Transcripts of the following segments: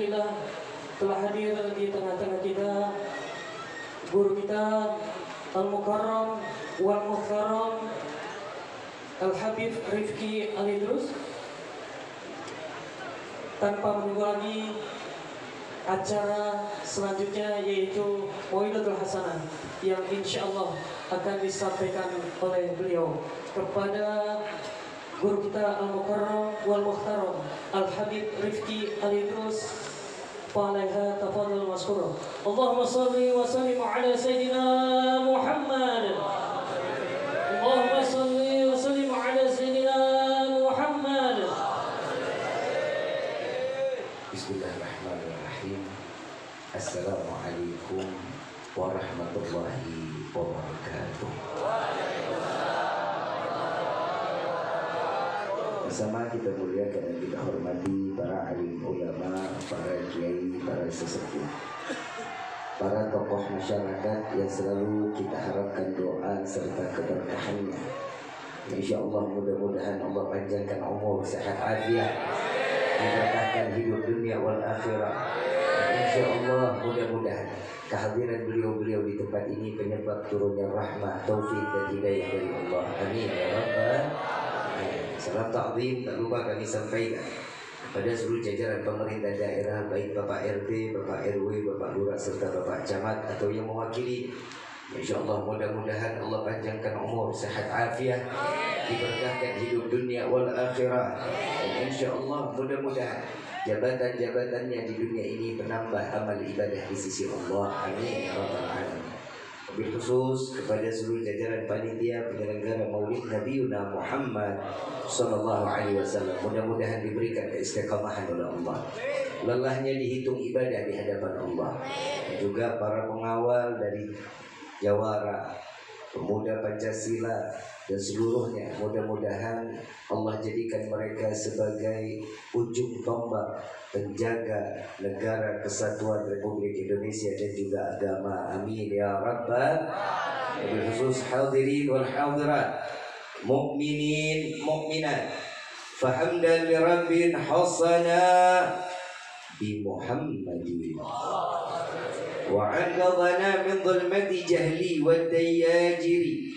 alhamdulillah telah hadir di tengah-tengah kita guru kita Al-Mukarram wal Muhtaram Al-Habib Rifki Al-Idrus. Tanpa menunggu lagi, acara selanjutnya yaitu Mau'idatul Hasanah yang insya Allah akan disampaikan oleh beliau kepada guru kita Al-Mukarram wal Muhtaram Al-Habib Rifki Al-Idrus. Fa'alaiha tafadhal maskura. Allahumma salli wa sallim ala Sayyidina Muhammad. Allahumma salli wa sallim ala Sayyidina Muhammad. Bismillahirrahmanirrahim. Assalamualaikum warahmatullahi wabarakatuh. Bersama kita muliakan dan kita hormati para alim ulama, para kiai, para sesepuh, para tokoh masyarakat yang selalu kita harapkan doa serta keberkahannya. Insya Allah mudah-mudahan Allah panjangkan umur, sehat afiat, diberkahkan hidup dunia wal akhirah. Insya Allah mudah-mudahan kehadiran beliau-beliau di tempat ini penyebab turunnya rahmah, taufik dan hidayah dari Allah. Amin ya rabbal. Salam ta'zim tak lupa kami sampaikan pada seluruh jajaran pemerintah daerah, baik Bapak RT, Bapak RW, Bapak Lurah serta Bapak Camat atau yang mewakili. InsyaAllah mudah-mudahan Allah panjangkan umur, sehat afiat, diberkahkan hidup dunia wal akhirah. Dan insyaAllah mudah-mudahan jabatan-jabatannya di dunia ini menambah amal ibadah di sisi Allah. Amin ya rabbal alamin. Wabil khusus kepada seluruh jajaran panitia penyelenggara Maulid Nabiuna Muhammad sallallahu alaihi wasallam, mudah-mudahan diberikan keistiqamahan oleh Allah, lelahnya dihitung ibadah di hadapan Allah. Dan juga para pengawal dari Jawara, pemuda Pancasila dan seluruhnya, mudah-mudahan Allah jadikan mereka sebagai ujung tombak penjaga negara kesatuan Republik Indonesia dan juga agama. Amin ya rabbal. Wabil khusus hadirin wal hadirat, mukminin mukminat, fahamdan li rabbin hasana bi Muhammadin wa anqadhana min dhulmati jahli wa dayajiri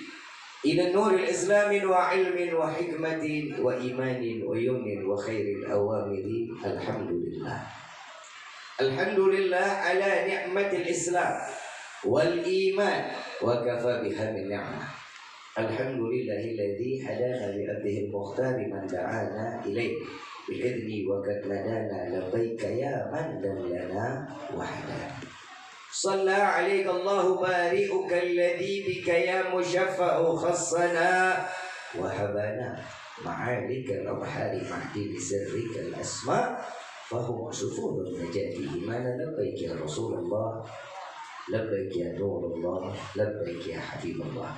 ila nuril islamin wa ilmin wa hikmatin wa imanin wa yumnin wa khairil awamiri. Alhamdulillah. Alhamdulillah ala ni'matil islam wal iman wa kafa biha min ni'mah. Alhamdulillahilladzi hadana li abdihi al-mukhtar man da'ana ilayhi bil idni wa qad nadana labbaika ya man dallana wahda. صلى عليك الله بارئك الذي بك يا مشفع خصنا وهبنا معالك الأبحار معدن سرك الأسماء فهو سفور النجاة إيمانا. لبيك يا رسول الله، لبيك يا نور الله، لبيك يا حبيب الله.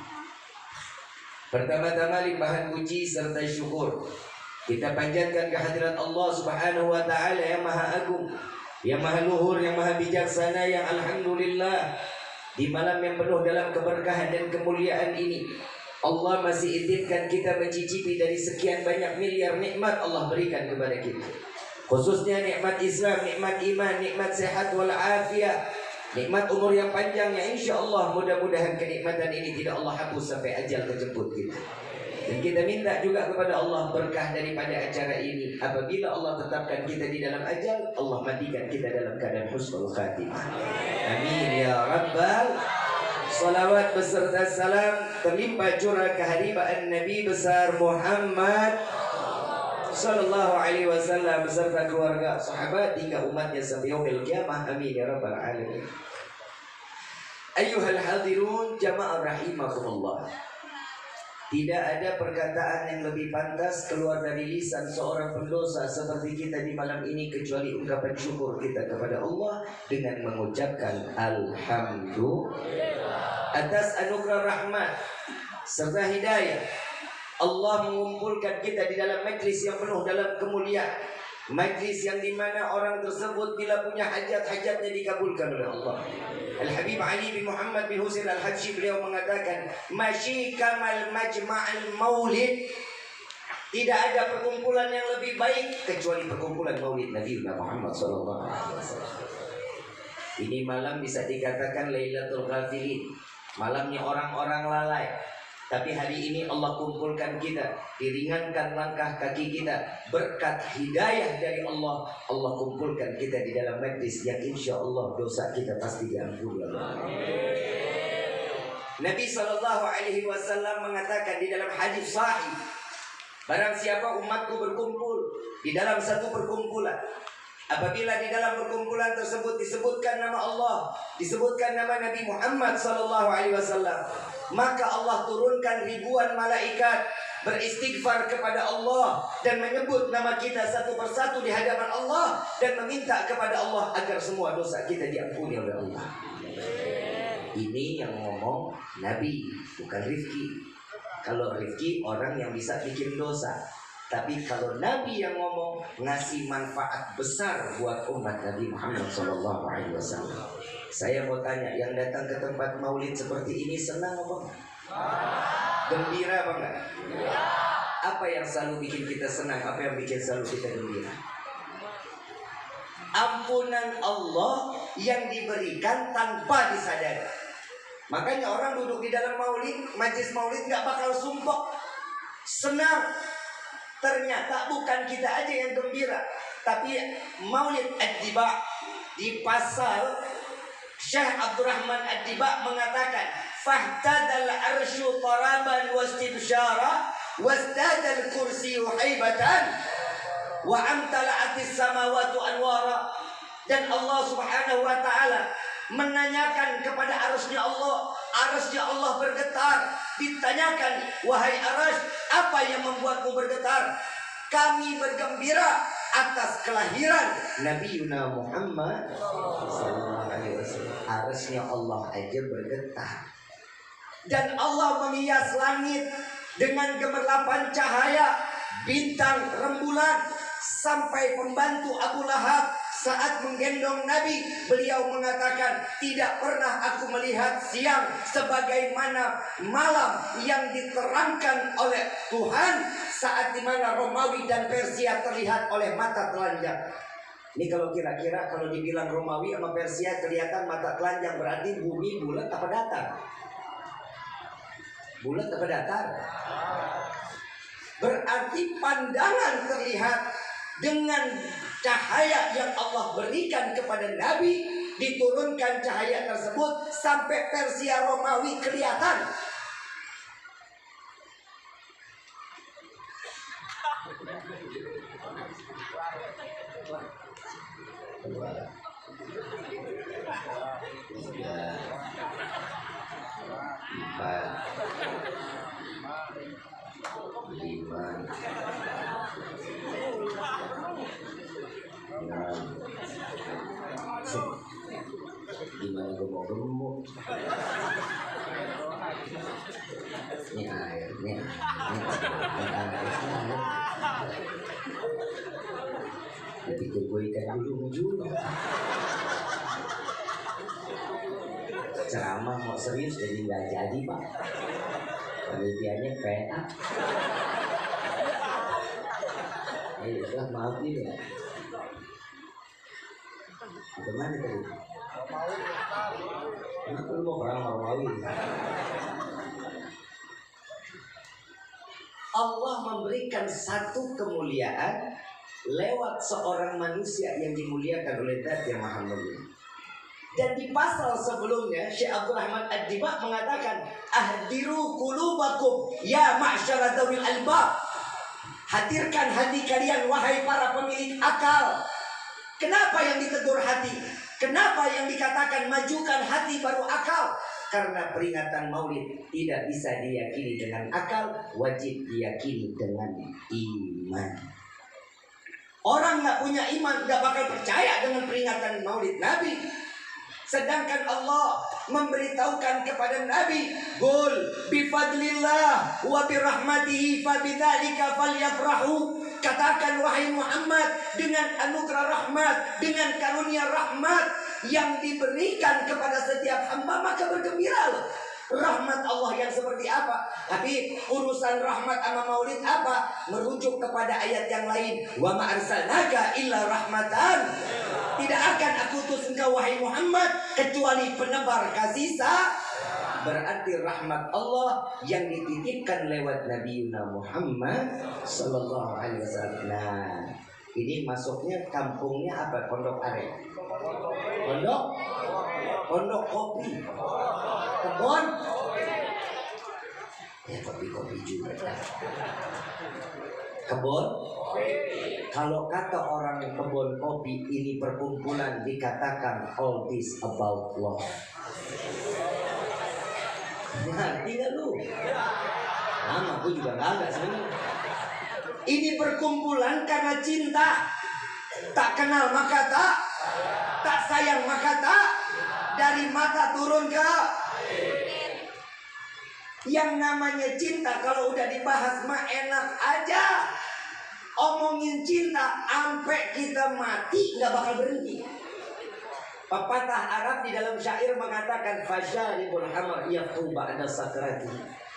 Pertama-tama limpahan puji serta syukur kita panjatkan kehadirat Allah Subhanahu wa taala yang Maha Agung, yang maha luhur, yang maha bijaksana, yang alhamdulillah di malam yang penuh dalam keberkahan dan kemuliaan ini Allah masih izinkan kita mencicipi dari sekian banyak miliar nikmat Allah berikan kepada kita, khususnya nikmat Islam, nikmat iman, nikmat sehat wal afiat, nikmat umur yang panjang yang insya Allah mudah-mudahan kenikmatan ini tidak Allah hapus sampai ajal kejemput kita. Dan kita minta juga kepada Allah berkah daripada acara ini. Apabila Allah tetapkan kita di dalam ajal, Allah matikan kita dalam keadaan husnul khatimah. Amin ya rabbal. Salawat beserta salam terlimpah curah kehadiran Nabi besar Muhammad sallallahu alaihi wasallam beserta keluarga, sahabat hingga umatnya sampai yaumil qiyamah. Amin ya rabbal alamin. Ayyuhal hadirun jamaah rahimakumullah. Tidak ada perkataan yang lebih pantas keluar dari lisan seorang pendosa seperti kita di malam ini kecuali ungkapan syukur kita kepada Allah dengan mengucapkan alhamdulillah atas anugerah rahmat serta hidayah. Allah mengumpulkan kita di dalam majlis yang penuh dalam kemuliaan, majlis yang dimana orang tersebut bila punya hajat-hajatnya dikabulkan oleh Allah. Al-Habib Ali bin Muhammad bin Husain Al-Habsyi beliau mengatakan, "Masyi kamal majma'al maulid Tidak ada perkumpulan yang lebih baik kecuali perkumpulan Maulid Nabi Muhammad SAW. Ini malam bisa dikatakan Lailatul Ghafilin, malamnya orang-orang lalai. Tapi hari ini Allah kumpulkan kita, diringankan langkah kaki kita berkat hidayah dari Allah. Allah kumpulkan kita di dalam majlis yang insya Allah dosa kita pasti diampuni Allah. Nabi SAW mengatakan di dalam hadis sahih, barang siapa umatku berkumpul di dalam satu perkumpulan, apabila di dalam perkumpulan tersebut disebutkan nama Allah, disebutkan nama Nabi Muhammad SAW, maka Allah turunkan ribuan malaikat beristighfar kepada Allah dan menyebut nama kita satu persatu di hadapan Allah dan meminta kepada Allah agar semua dosa kita diampuni oleh Allah. Ini yang ngomong Nabi, bukan Rifki. Kalau Rifki orang yang bisa bikin dosa, tapi kalau Nabi yang ngomong ngasih manfaat besar buat umat Nabi Muhammad SAW. Saya mau tanya, yang datang ke tempat maulid seperti ini senang apa? Gembira apa enggak? Apa yang selalu bikin kita senang? Apa yang bikin selalu kita gembira? Ampunan Allah yang diberikan tanpa disadari. Makanya orang duduk di dalam maulid, majlis maulid gak bakal sumpah, senang. Ternyata bukan kita aja yang gembira, tapi Maulid Ad-Diba di pasal Syekh Abdurrahman Ad-Diba mengatakan, fahtadal arsyu taraban wastibsyara wasdadal kursiyu haibatan wa amtala'atis samawatu anwara. Dan Allah Subhanahu wa ta'ala menanyakan kepada arasnya Allah. Arasnya Allah bergetar. Ditanyakan, wahai aras, apa yang membuatmu bergetar? Kami bergembira atas kelahiran Nabi Muhammad SAW. Arasnya Allah aja bergetar. Dan Allah menghias langit dengan gemerlapan cahaya bintang rembulan. Sampai pembantu Abu Lahab saat menggendong Nabi, beliau mengatakan, tidak pernah aku melihat siang sebagaimana malam yang diterangkan oleh Tuhan saat dimana Romawi dan Persia terlihat oleh mata telanjang. Ini kalau kira-kira kalau dibilang Romawi sama Persia kelihatan mata telanjang, berarti bumi bulat apa datar? Bulat apa datar? Berarti pandangan terlihat dengan cahaya yang Allah berikan kepada Nabi. Diturunkan cahaya tersebut sampai Persia Romawi kelihatan. Gimana gue mau gemuk? Ini air, ini air. Jadi gue ikan dulu juga. Ceramah mau serius jadi nggak jadi pak. Penelitiannya PA. Udah maafin ya. Gimana tadi? Kenapa lu mau orang Romawi? Allah memberikan satu kemuliaan lewat seorang manusia yang dimuliakan oleh Zat yang Maha Mulia. Dan di pasal sebelumnya Syekh Abdurrahman Ad-Diba mengatakan, ahdiru qulubakum ya ma'syara dzawil albab. Hadirkan hati kalian wahai para pemilik akal. Kenapa yang ditegur hati? Kenapa yang dikatakan majukan hati baru akal? Karena peringatan maulid tidak bisa diyakini dengan akal, wajib diyakini dengan iman. Orang gak punya iman gak bakal percaya dengan peringatan maulid Nabi. Sedangkan Allah memberitahukan kepada Nabi, qul bifadlillah wa birahmatihi fabidzalika falyafrahu. Katakan wahai Muhammad, dengan anugerah rahmat, dengan karunia rahmat yang diberikan kepada setiap hamba, maka bergembiralah. rahmat Allah yang seperti apa. Tapi urusan rahmat sama maulid apa? Merujuk kepada ayat yang lain. Wa ma arsalnaka illa rahmatan. Tidak akan aku utus engkau wahai Muhammad kecuali penebar kasih sayang. Berarti rahmat Allah yang dititipkan lewat Nabi Muhammad sallallahu alaihi wasallam. Nah, ini masuknya kampungnya apa? Pondok Aren. Pondok kopi. Kebun. Ya kopi juga. Kebun. Kalau kata orang kebun kopi ini perkumpulan dikatakan all this about love. Ngerti gak lu? Nama aku juga gak sebenarnya. Ini perkumpulan karena cinta. Tak kenal maka tak sayang maka tak. Dari mata turun ke. Yang namanya cinta kalau udah dibahas mah enak aja. Omongin cinta sampai kita mati gak bakal berhenti. Pepatah Arab di dalam syair mengatakan fasyaribul hamar yaqtu ba'da sakrati.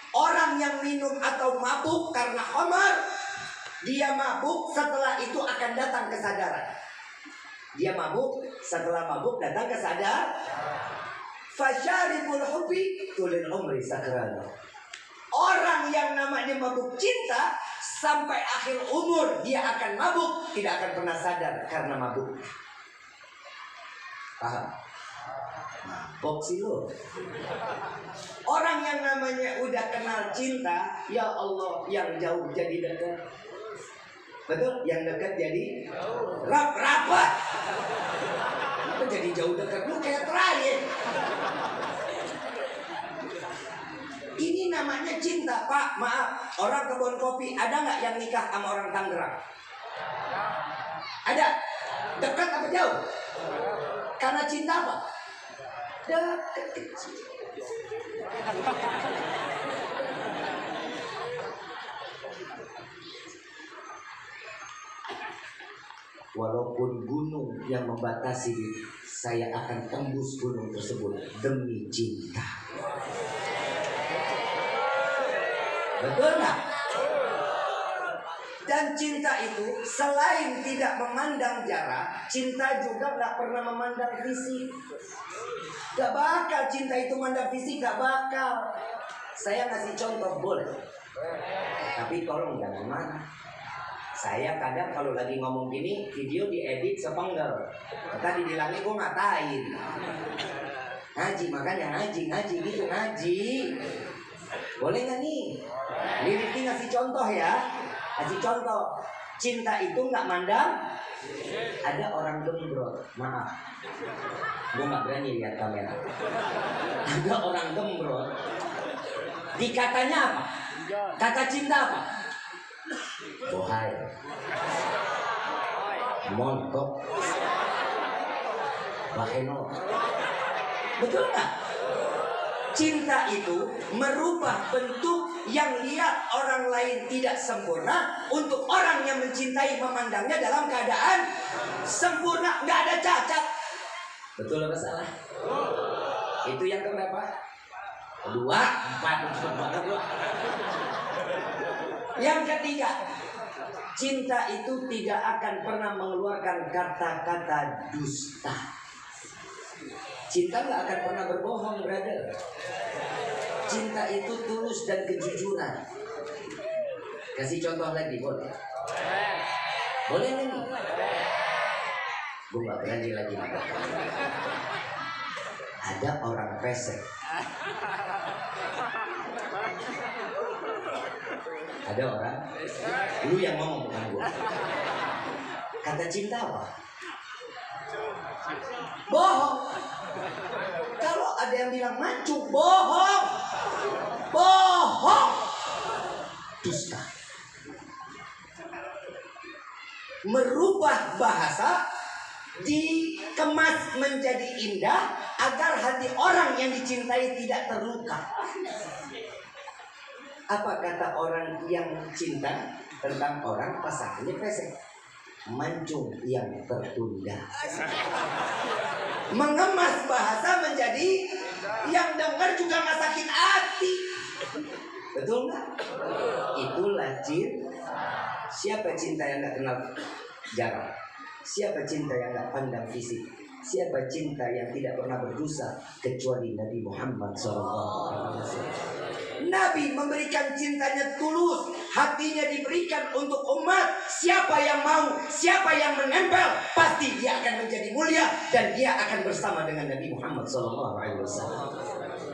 Orang yang minum atau mabuk karena khamar, dia mabuk setelah itu akan datang kesadaran. Dia mabuk setelah mabuk datang kesadaran. Fasyaribul hubbi tulil umri sakrana. Orang yang namanya mabuk cinta sampai akhir umur dia akan mabuk, tidak akan pernah sadar karena mabuk. Paham? Mabok sih lo. Orang yang namanya udah kenal cinta, ya Allah, yang jauh jadi dekat. Betul? Yang dekat jadi rapat. Apa jadi jauh dekat? Lu kayak terakhir. Ini namanya cinta, Pak. Maaf, orang kebun kopi ada nggak yang nikah sama orang Tangerang? Ada. Dekat apa jauh? Karena cinta apa? Dekat kecil. Walaupun gunung yang membatasi, saya akan tembus gunung tersebut demi cinta. Betul nggak? Dan cinta itu selain tidak memandang jarak, cinta juga nggak pernah memandang fisik. Gak bakal cinta itu memandang fisik, gak bakal. Saya ngasih contoh boleh, tapi tolong jangan marah. Saya kadang kalau lagi ngomong gini, video diedit sepenggal. Tadi dibilangnya gue ngatain. Ngaji, makanya ngaji gitu, ngaji. Boleh nggak nih? Liriki ngasih contoh ya. Kasih contoh. Cinta itu nggak mandang. Ada orang gembrot. Maaf, gue nggak berani lihat kamera. Ada orang gembrot. Dikatanya apa? Kata cinta apa? Bohai, montok, baheno. Betul nggak? Cinta itu merubah bentuk yang lihat orang lain tidak sempurna untuk orang yang mencintai memandangnya dalam keadaan sempurna, nggak ada cacat. Betul apa salah? Itu yang keberapa? 2, 4. Yang ketiga, cinta itu tidak akan pernah mengeluarkan kata-kata dusta. Cinta nggak akan pernah berbohong, brother. Cinta itu tulus dan kejujuran. Kasih contoh lagi, boleh? Boleh nih? Gue gak berani lagi. Ada orang pesek. Ada orang. Lu yang ngomong bukan gue. Kata cinta apa? Bohong. Kalau ada yang bilang mancung, bohong. Bohong. Dusta. Merubah bahasa, dikemas menjadi indah agar hati orang yang dicintai tidak terluka. Apa kata orang yang cinta tentang orang pasangannya pesek? Mancung yang tertunda. Mengemas bahasa menjadi Yang dengar juga nggak sakit hati. Betul nggak? Itulah cinta. Siapa cinta yang nggak kenal jarak? Siapa cinta yang nggak pandang fisik? Siapa cinta yang tidak pernah berdosa kecuali Nabi Muhammad SAW. Nabi memberikan cintanya tulus, hatinya diberikan untuk umat. Siapa yang mau, siapa yang menempel, pasti dia akan menjadi mulia dan dia akan bersama dengan Nabi Muhammad SAW.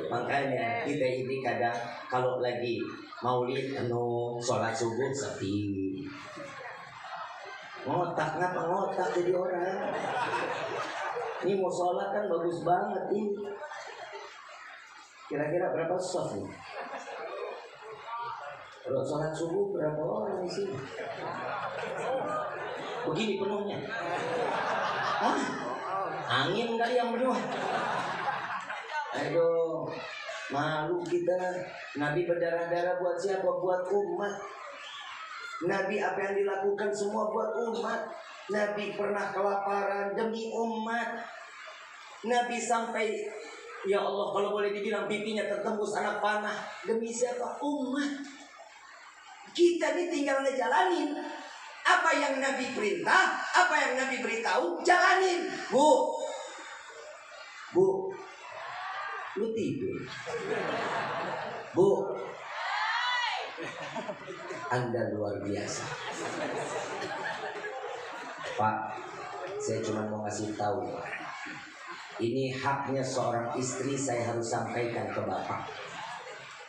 Makanya kita ini kadang kalau lagi maulid penuh, sholat subuh sepi. Ngotak, ngapa ngotak jadi orang? Ini mau sholat kan bagus banget ini. Kira-kira berapa soft nih? Kalau sholat subuh berapa orang di sini? Begini penuhnya. Hah? Angin kali yang penuh. Aduh, malu kita. Nabi berdarah-darah buat siapa? Buat umat. Nabi apa yang dilakukan semua buat umat. Nabi pernah kelaparan demi umat. Nabi sampai, ya Allah, kalau boleh dibilang pipinya tertembus anak panah. Demi siapa? Umat. Kita ini tinggal ngejalanin apa yang Nabi perintah, apa yang Nabi beritahu, jalanin. Bu, lu tidur. Bu, Anda luar biasa. Pak, saya cuma mau ngasih tahu, ini haknya seorang istri, saya harus sampaikan ke Bapak.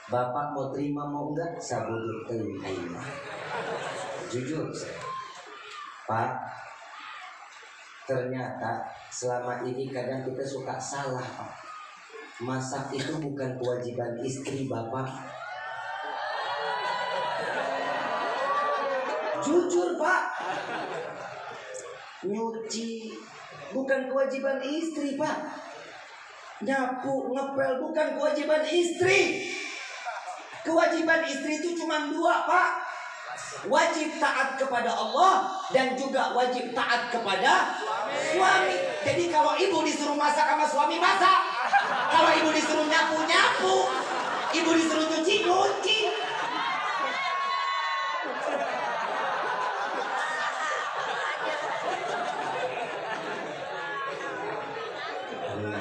Bapak mau terima mau enggak, sabudut terima. Jujur saya, Pak, ternyata selama ini kadang kita suka salah, Pak. Masak itu bukan kewajiban istri, Bapak. Jujur, Pak. Nyuci bukan kewajiban istri, Pak. Nyapu, ngepel bukan kewajiban istri. Kewajiban istri itu cuma dua, Pak. Wajib taat kepada Allah dan juga wajib taat kepada suami. Jadi kalau ibu disuruh masak sama suami, masak. Kalau ibu disuruh nyapu, nyapu. Ibu disuruh nyuci, nyuci.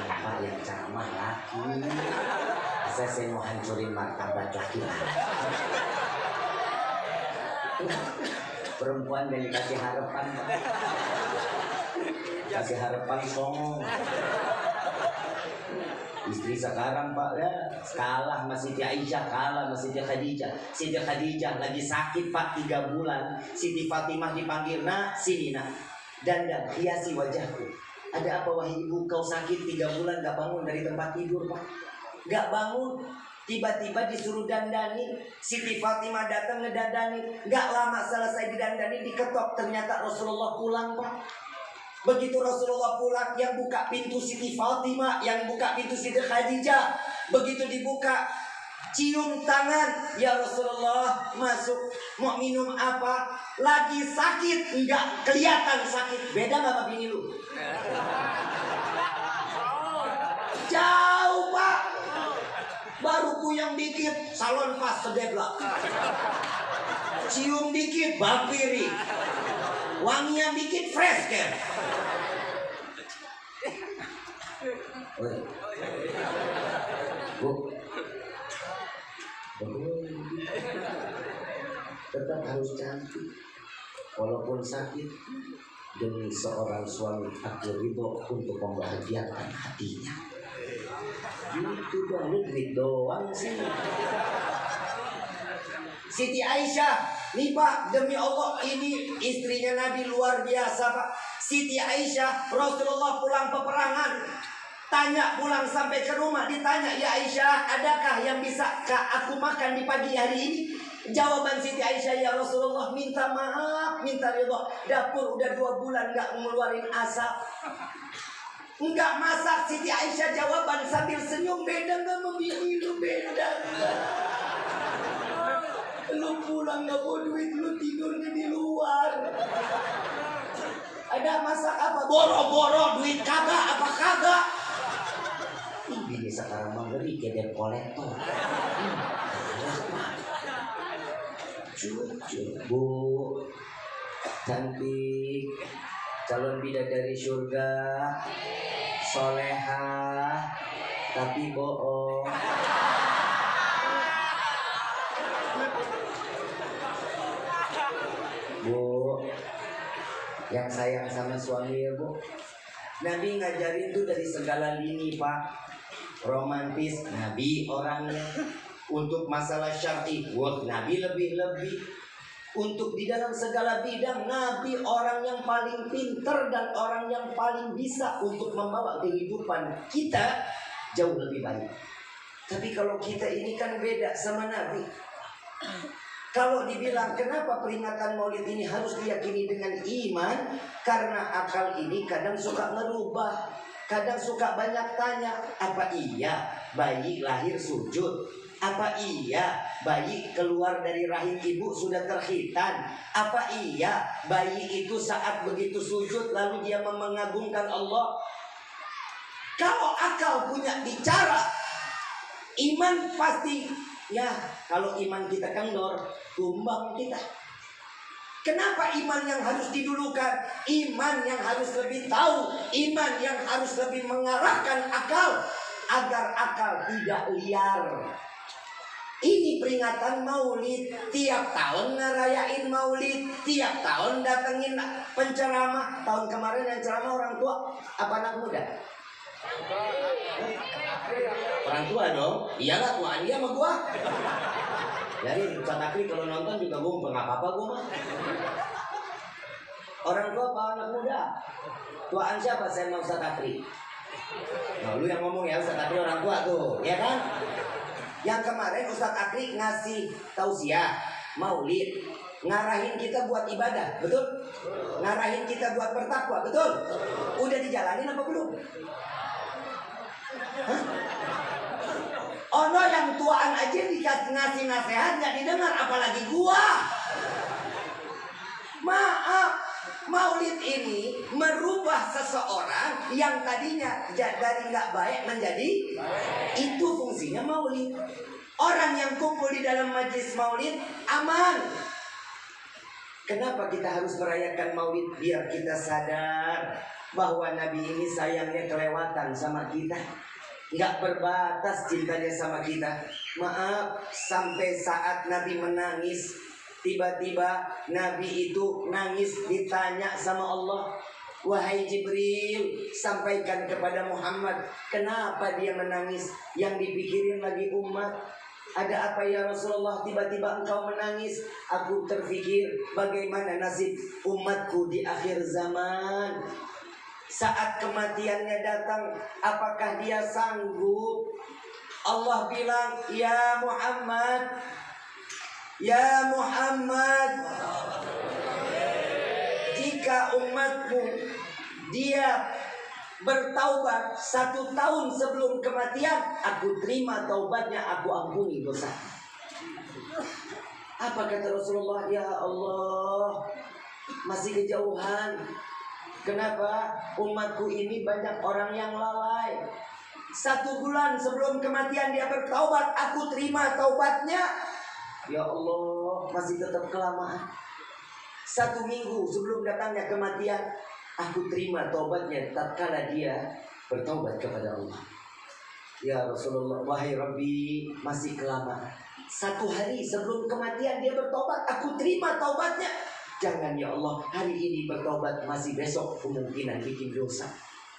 Apa yang ceramah laki? Saya mau hancurin martabat laki-laki. Perempuan dan dikasih harapan, Pak. Kasih harapan songong. Istri sekarang, Pak, ya kalah sama Siti Aisyah, kalah sama Siti Khadijah. Siti Khadijah lagi sakit, Pak, 3 bulan. Siti Fatimah dipanggil, nak, sini nak, dandan, hiasi wajahku. Ada apa wahai ibu, kau sakit 3 bulan gak bangun dari tempat tidur, Pak? Gak bangun. Tiba-tiba disuruh dandani. Siti Fatimah datang ngedandani. Gak lama selesai didandani, diketok. Ternyata Rasulullah pulang, Pak. Begitu Rasulullah pulang, yang buka pintu Siti Fatimah, yang buka pintu Siti Khadijah. Begitu dibuka, cium tangan. Ya Rasulullah, masuk. Mau minum apa? Lagi sakit, enggak kelihatan sakit. Beda gak sama bini lu? Jauh, Pak. Baru kuyang dikit, salon pas sedeblak. Cium dikit, bakpiri. Wangian dikit, fresh care. Bu, tetap harus cantik. Walaupun sakit, demi seorang suami aku ridho untuk membahagiakan hatinya. Gitu dong, lu duit doang sih. Siti Aisyah, nih Pak, demi Allah ini istrinya Nabi luar biasa, Pak. Siti Aisyah, Rasulullah pulang peperangan. Tanya pulang sampai ke rumah, ditanya, ya Aisyah, adakah yang bisa aku makan di pagi hari ini? Jawaban Siti Aisyah, ya Rasulullah, minta maaf, minta ridho. Dapur udah 2 bulan gak ngeluarin asap. Enggak masak. Siti Aisyah jawaban sambil senyum, beda gak membini lu, beda. Lu pulang gak bawa duit, lu tidurnya di luar. Ada masak apa? Boro-boro duit kagak apa kagak? ini sekarang mengeri kedep kolektor. Jujur, Bu, cantik, calon bidadari surga, soleha, tapi bohong. Bu, yang sayang sama suami ya Bu. Nabi ngajarin tuh dari segala lini Pak. Romantis, Nabi orangnya. Untuk masalah syar'i, Nabi lebih-lebih. Untuk di dalam segala bidang, Nabi orang yang paling pinter dan orang yang paling bisa untuk membawa kehidupan kita jauh lebih baik. Tapi kalau kita ini kan beda sama Nabi. Kalau dibilang kenapa peringatan Maulid ini harus diyakini dengan iman, karena akal ini kadang suka ngerubah, kadang suka banyak tanya. Apa iya bayi lahir sujud? Apa iya bayi keluar dari rahim ibu sudah terkhitan? Apa iya bayi itu saat begitu sujud lalu dia mengagungkan Allah? Kalau akal punya bicara, iman pasti ya. Kalau iman kita kendor, tumbang kita. Kenapa iman yang harus didulukan? Iman yang harus lebih tahu, iman yang harus lebih mengarahkan akal agar akal tidak liar. Ini peringatan Maulid, tiap tahun ngerayain Maulid, tiap tahun datengin penceramah. Tahun kemarin yang ceramah orang tua apa anak muda? Orang tua dong. Iyalah, tuaan dia sama gua. Jadi Ustaz Akri kalau nonton juga gua nggak apa-apa gua mah. Orang tua apa anak muda? Tuaan siapa saya mau Ustaz Akri? Nah, lu yang ngomong ya, Ustaz Akri orang tua tuh, ya kan? Yang kemarin Ustaz Akri ngasih tausiah Maulid, ngarahin kita buat ibadah, betul? Ngarahin kita buat bertakwa, betul? Udah dijalanin apa belum? Hah? Ono yang tuaan aja dikasih ngasih nasihat nggak didengar, apalagi gua. Maaf, Maulid ini merubah seseorang yang tadinya dari nggak baik menjadi baik. Itu fungsinya Maulid. Orang yang kumpul di dalam majlis Maulid aman. Kenapa kita harus merayakan Maulid? Biar kita sadar bahwa Nabi ini sayangnya kelewatan sama kita, nggak berbatas cintanya sama kita. Maaf, sampai saat Nabi menangis, tiba-tiba Nabi itu nangis, ditanya sama Allah, wahai Jibril, sampaikan kepada Muhammad, kenapa dia menangis? Yang dipikirin lagi umat. Ada apa ya Rasulullah, tiba-tiba engkau menangis? Aku terfikir bagaimana nasib umatku di akhir zaman. Saat kematiannya datang, apakah dia sanggup? Allah bilang, ya Muhammad, ya Muhammad, jika umatmu dia bertaubat 1 tahun sebelum kematian, aku terima taubatnya, aku ampuni dosa. Apa kata Rasulullah? Ya Allah, masih kejauhan. Kenapa? Umatku ini banyak orang yang lalai. 1 bulan sebelum kematian dia bertaubat, aku terima taubatnya. Ya Allah, masih tetap kelamaan. 1 minggu sebelum datangnya kematian, aku terima taubatnya tatkala dia bertaubat kepada Allah. Ya Rasulullah, wahai Rabbi, masih kelamaan. 1 hari sebelum kematian dia bertobat, aku terima taubatnya. Jangan ya Allah, hari ini bertobat, masih besok kemungkinan bikin dosa.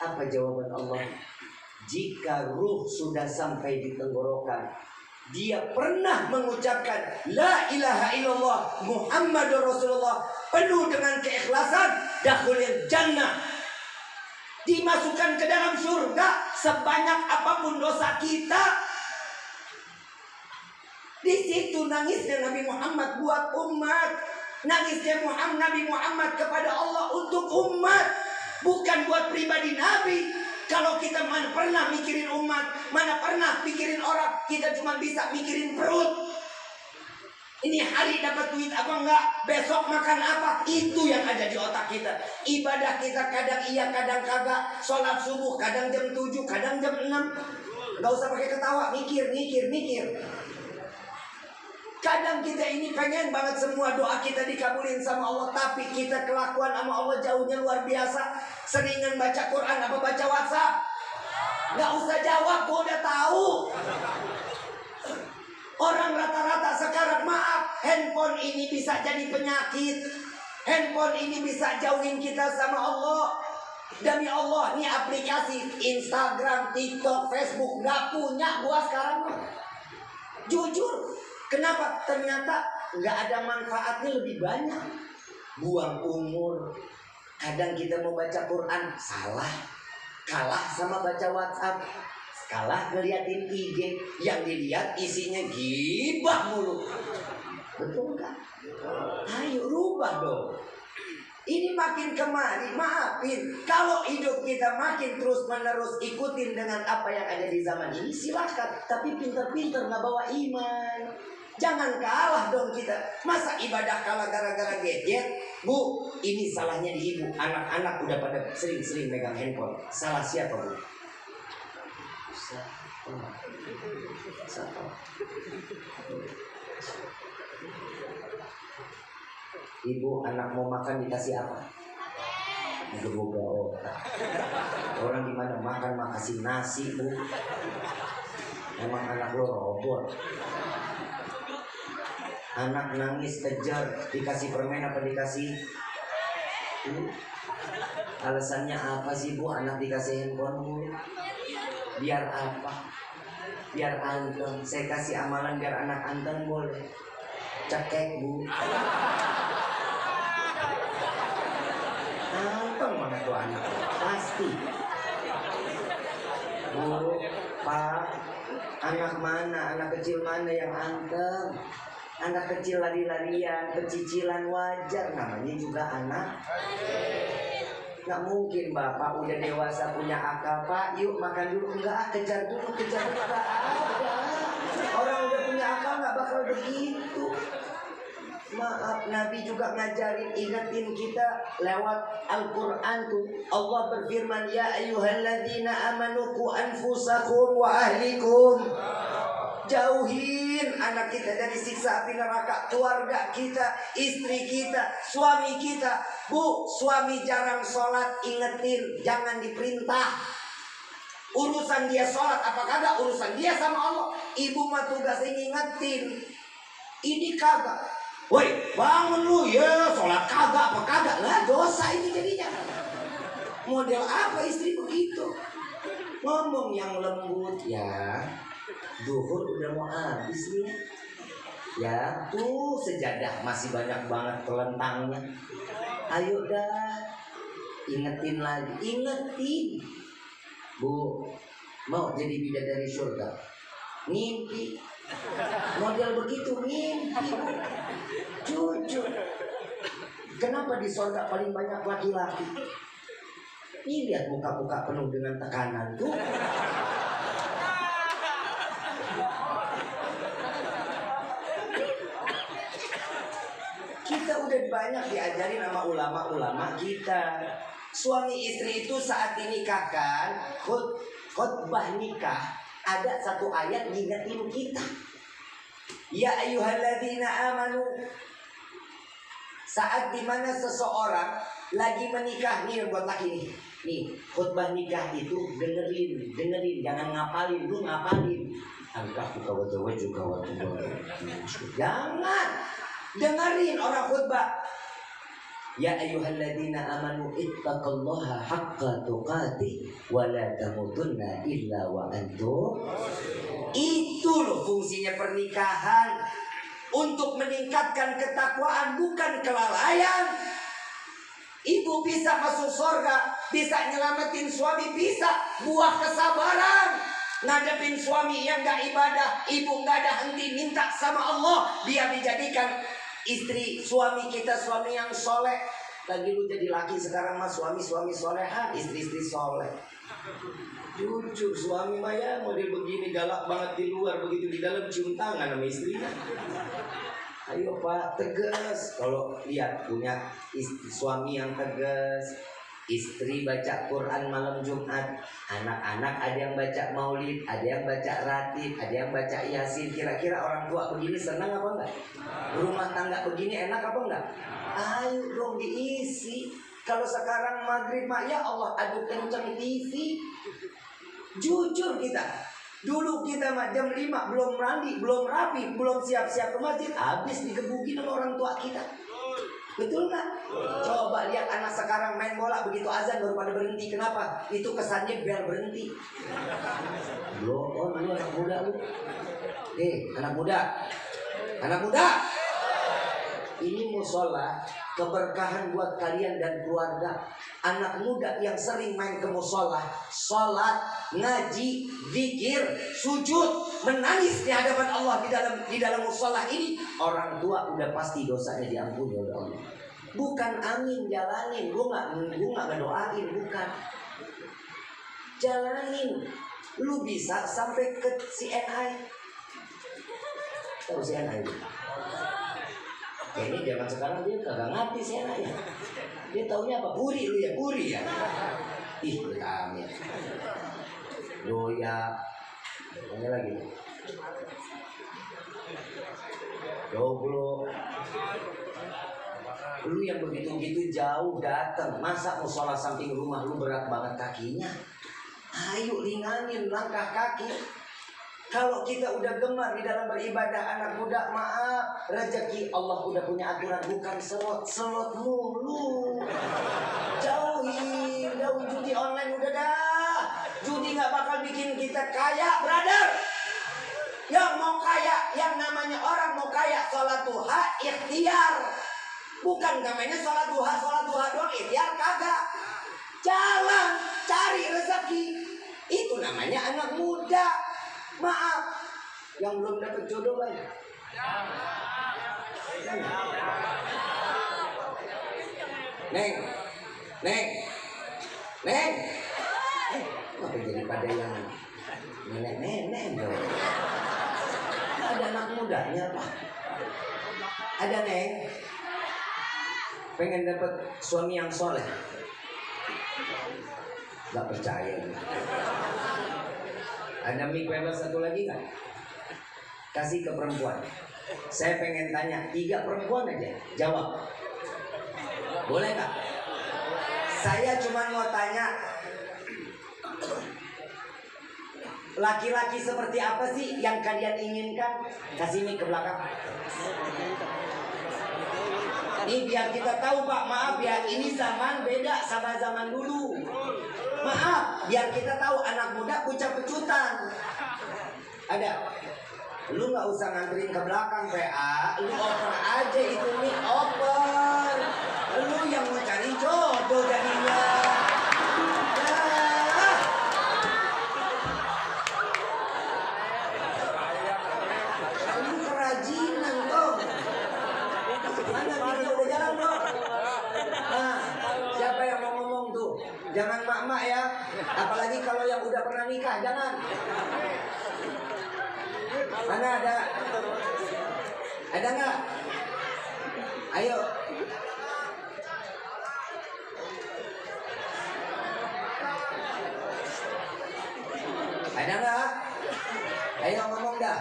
Apa jawaban Allah? Jika ruh sudah sampai di tenggorokan, dia pernah mengucapkan La ilaha illallah Muhammadur Rasulullah penuh dengan keikhlasan, dakhulil jannah, dimasukkan ke dalam surga sebanyak apapun dosa kita. Di situ nangisnya Nabi Muhammad buat umat, nangisnya Nabi Muhammad kepada Allah untuk umat, bukan buat pribadi Nabi. Kalau kita mana pernah mikirin umat, mana pernah mikirin orang, kita cuma bisa mikirin perut. Ini hari dapat duit apa enggak, besok makan apa, itu yang ada di otak kita. Ibadah kita kadang iya kadang kagak, sholat subuh kadang jam 7, kadang jam 6. Gak usah pakai ketawa, mikir. Kadang kita ini pengen banget semua doa kita dikabulin sama Allah, tapi kita kelakuan sama Allah jauhnya luar biasa. Seringan baca Quran apa baca WhatsApp? Gak usah jawab, gue udah tahu. Orang rata-rata sekarang, maaf, handphone ini bisa jadi penyakit. Handphone ini bisa jauhin kita sama Allah. Demi Allah, nih aplikasi Instagram, TikTok, Facebook gak punya gua sekarang. Jujur, kenapa? Ternyata gak ada manfaatnya, lebih banyak. Buang umur. Kadang kita mau baca Quran, salah. Kalah sama baca WhatsApp. Kalah ngeliatin IG. Yang dilihat isinya gibah mulu. Betul kan? Ayo rubah dong. Ini makin kemari, maafin. Kalau hidup kita makin terus-menerus ikutin dengan apa yang ada di zaman ini, silakan. Tapi pinter-pinter nggak bawa iman. Jangan kalah dong kita. Masa ibadah kalah gara-gara gadget? Bu, ini salahnya di ibu. Anak-anak udah pada sering-sering megang handphone. Salah siapa, Bu? Siapa? Ibu, anak mau makan dikasih apa? Boga otak. Orang di mana makan makasih nasi, Bu. Emang anak lo robot. Anak nangis kejar, dikasih permen apa dikasih? Alasannya apa sih, Bu? Anak dikasih handphone, Bu? Biar apa? Biar anteng. Saya kasih amalan biar anak anteng boleh. Cekek, Bu. Anteng mana tuh anak? Pasti. Bu, Pak, anak mana? Anak kecil mana yang anteng? Anak kecil lari-larian, pecicilan wajar. Namanya juga anak. Gak mungkin Bapak udah dewasa punya akal, Pak. Yuk makan dulu. Enggak, kejar dulu. Gak ada. Orang udah punya akal gak bakal begitu. Maaf, Nabi juga ngajarin, ingetin kita lewat Al-Quran tuh. Allah berfirman, ya ayyuhalladzina amanu qu anfusakum wa ahlikum. Jauhin anak kita dari siksa api neraka, keluarga kita, istri kita, suami kita. Bu, suami jarang sholat, ingetin, jangan diperintah. Urusan dia sholat apa kagak, urusan dia sama Allah. Ibu mah tugasnya ngingetin. Ini kagak, woi bangun lu ya, sholat kagak apa kagak lah, dosa itu jadinya. Model apa istri begitu? Ngomong yang lembut ya. Duhur udah mau habis nih. Ya tuh sejadah masih banyak banget kelentangnya. Ayo dah, ingetin lagi, ingetin. Bu, mau jadi bidadari surga? Mimpi. Model begitu mimpi, Bu. Jujur. Kenapa di surga paling banyak laki-laki? Ini lihat muka-muka penuh dengan tekanan tuh. Kita udah banyak diajarin sama ulama-ulama kita. Suami istri itu saat dinikahkan, khutbah nikah, ada satu ayat ngingetin kita. Ya ayyuhalladzina amanu. Saat dimana seseorang lagi menikah, nih buat laki nih. Nih, khutbah nikah itu dengerin, jangan ngapalin, lu ngapalin. Angkah buka wajah jangan. Dengerin orang khutbah. Ya ayyuhalladzina amanu ittaqullaha haqqa tuqatih wa la tamutunna illa wa antum. Itu loh fungsinya pernikahan. Untuk meningkatkan ketakwaan, bukan kelalaian. Ibu bisa masuk surga, bisa nyelamatin suami, bisa buah kesabaran. Ngadepin suami yang gak ibadah, ibu gak ada henti minta sama Allah, biar dijadikan istri suami kita, suami yang soleh. Lagi lu jadi laki sekarang mah suami solehan, istri soleh. Jujur suami mah ya model begini, galak banget di luar, begitu di dalam cium tangan sama istrinya. Ayo Pak, tegas. Kalau lihat punya istri, suami yang tegas, istri baca Quran malam Jumat, anak-anak ada yang baca maulid, ada yang baca ratib, ada yang baca yasin. Kira-kira orang tua begini senang apa enggak? Rumah tangga begini enak apa enggak? Ayo dong diisi. Kalau sekarang maghrib mak ya Allah adu kenceng TV. Jujur kita, dulu kita mah jam 5 belum mandi, belum rapi, belum siap-siap ke masjid, habis digebukin sama orang tua kita. Betul nggak? Coba lihat anak sekarang main bola begitu azan baru pada berhenti. Kenapa? Itu kesannya biar berhenti. Lu anak muda lu. Anak muda. Anak muda. Ini musola keberkahan buat kalian dan keluarga. Anak muda yang sering main ke musola, sholat, ngaji, zikir, sujud, menangis di hadapan Allah di dalam musola ini, orang tua udah pasti dosanya diampuni oleh Allah. Bukan amin jalanin, gua nggak ngedoain, bukan. Jalanin, lu bisa sampai ke CNI. Tahu CNI? Ini zaman sekarang dia kagak ngerti CNI ya. Dia taunya apa? Puri lu ya, puri ya. Ih, amit. Doya. Ini lagi. Joglo. Lu yang begitu-begitu jauh datang, masa musola samping rumah lu berat banget kakinya? Ayo ringanin langkah kaki. Kalau kita udah gemar di dalam beribadah, anak muda, maaf, rezeki Allah udah punya aturan, bukan selot mulu. Jauhi judi online udah dah. Judi nggak bakal bikin kita kaya, brother. Yang mau kaya, yang namanya orang mau kaya, sholat duha, ikhtiar. Bukan namanya sholat duha doang, ikhtiar kagak. Jalan, cari rezeki. Itu namanya anak muda. Maaf, yang belum dapat jodoh lagi. Neng. Apa jadi pada yang nenek dong? Ada anak mudanya apa? Ada Neng. Pengen dapat suami yang soleh. Gak percaya. Ada mic bebas satu lagi nggak? Kasih ke perempuan. Saya pengen tanya 3 perempuan aja. Jawab. Boleh nggak? Saya cuma mau tanya. Laki-laki seperti apa sih yang kalian inginkan? Kasih mic ke belakang. Ini biar kita tahu Pak. Maaf ya, ini zaman beda sama zaman dulu. Maaf, biar kita tahu anak muda pucat pecutan. Ada. Lu nggak usah nganterin ke belakang PA, lu oper aja itu mic oper. Lu yang mau cari jodoh jadinya. Lu kerajinan dong. Mana video udah jalan dong? Nah, siapa yang mau ngomong tuh? Jangan mak-mak ya. Apalagi kalau yang udah pernah nikah, jangan. Mana ada? Ada nggak? Ayo. Ada nggak? Ayo ngomong dah.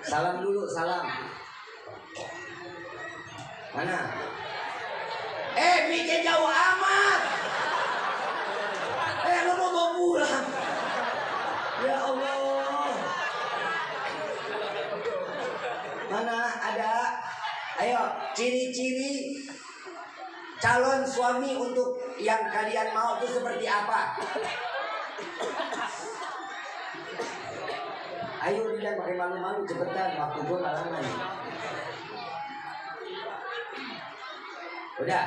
Salam dulu, salam. Mana? Mikir jauh amat. Lu mau pulang. Ya Allah. Mana ada? Ayo, ciri-ciri calon suami untuk yang kalian mau itu seperti apa? Ayo jangan pakai malu-malu, cepetan, waktu gue gak lama nih. Udah.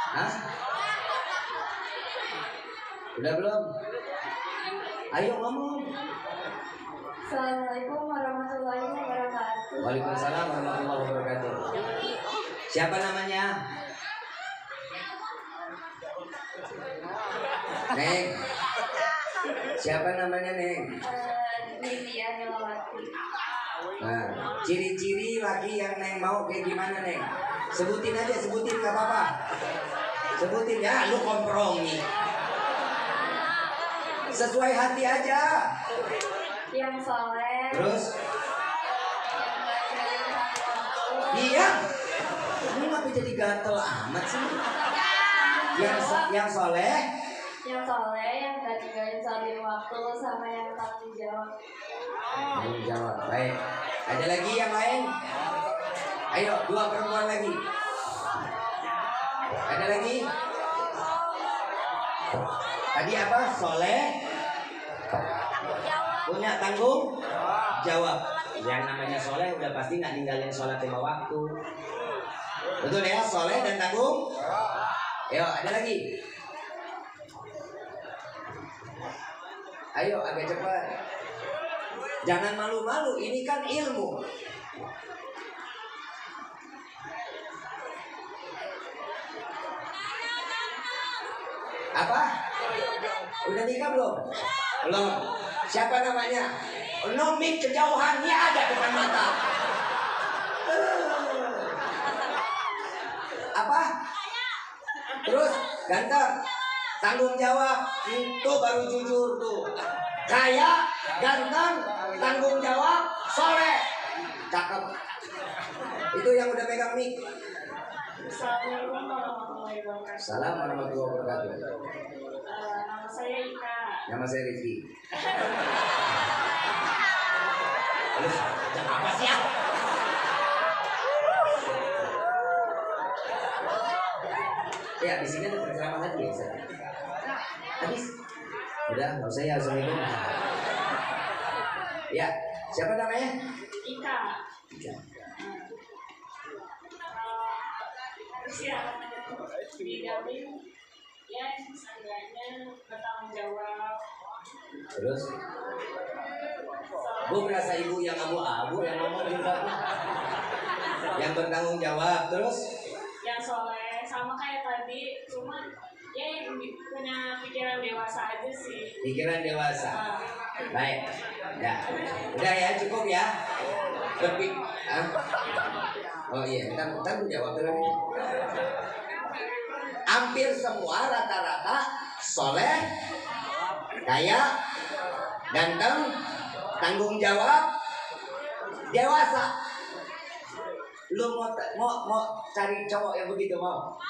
Hah? Udah belum? Ayo ngomong. Assalamualaikum warahmatullahi wabarakatuh. Waalaikumsalam warahmatullahi wabarakatuh. Siapa namanya? Neng. Siapa namanya Neng? Nivia Melawati. Nah, ciri-ciri laki yang Neng mau kayak gimana Neng? Sebutin aja, sebutin gak apa-apa. Sebutin ya, lu kompromi. Sesuai hati aja. Yang soleh. Terus? Yang ngajarin satu waktu. Iya. Lu ngapa jadi gatel amat sih? Yang soleh. Yang soleh, yang gak tinggalin sambil waktu, sama yang tanggung jawab. Tanggung jawab, baik. Ada lagi yang lain? Ayo, 2 perempuan lagi. Ada lagi? Tadi apa? Soleh. Punya tanggung jawab. Yang namanya soleh udah pasti nggak ninggalin sholat 5 waktu. Betul ya, soleh dan tanggung. Ayo, ada lagi. Ayo, agak cepat. Jangan malu-malu, ini kan ilmu. Apa? Udah nikah belum? Belum. Siapa namanya? Nomik kejauhannya ada depan mata. Apa? Terus ganteng, tanggung jawab, itu baru jujur tuh. Kaya, ganteng, tanggung jawab, soleh, cakep. Itu yang udah megang mic. Assalamualaikum warahmatullahi wabarakatuh. Salam warahmatullahi wabarakatuh. Nama saya Ika. Nama saya Rifki. Terus apa sih ya? Ya di sini ada penceramah lagi ya saya. Habis. Udah, nggak usah ya. Assalamualaikum. Ya, siapa namanya? Ika. Ika. Usia didamping, ya seenggaknya bertanggung jawab. Terus? Bu berasa ibu yang abu-abu yang ngomong juga. Yang bertanggung jawab. Terus? Yang soleh, sama kayak tadi, cuma ya yang punya pikiran dewasa aja sih. Pikiran dewasa. Baik. Udah ya, cukup ya. Lebih. Oh iya, ntar jawab lagi. Hampir semua rata-rata soleh, kaya, ganteng, tanggung jawab, dewasa. Lu mau cari cowok yang begitu mau?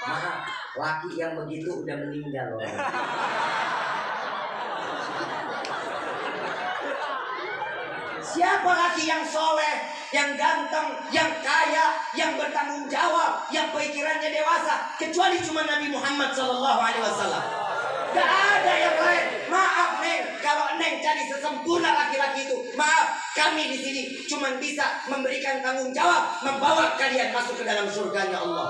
Maaf, laki yang begitu udah meninggal loh. Siapa laki yang soleh, yang ganteng, yang kaya, yang bertanggung jawab, yang pikirannya dewasa, kecuali cuma Nabi Muhammad SAW. Gak ada yang lain. Maaf Neng, kalau Neng cari sesempurna laki-laki itu, maaf, kami di sini cuma bisa memberikan tanggung jawab, membawa kalian masuk ke dalam surganya Allah.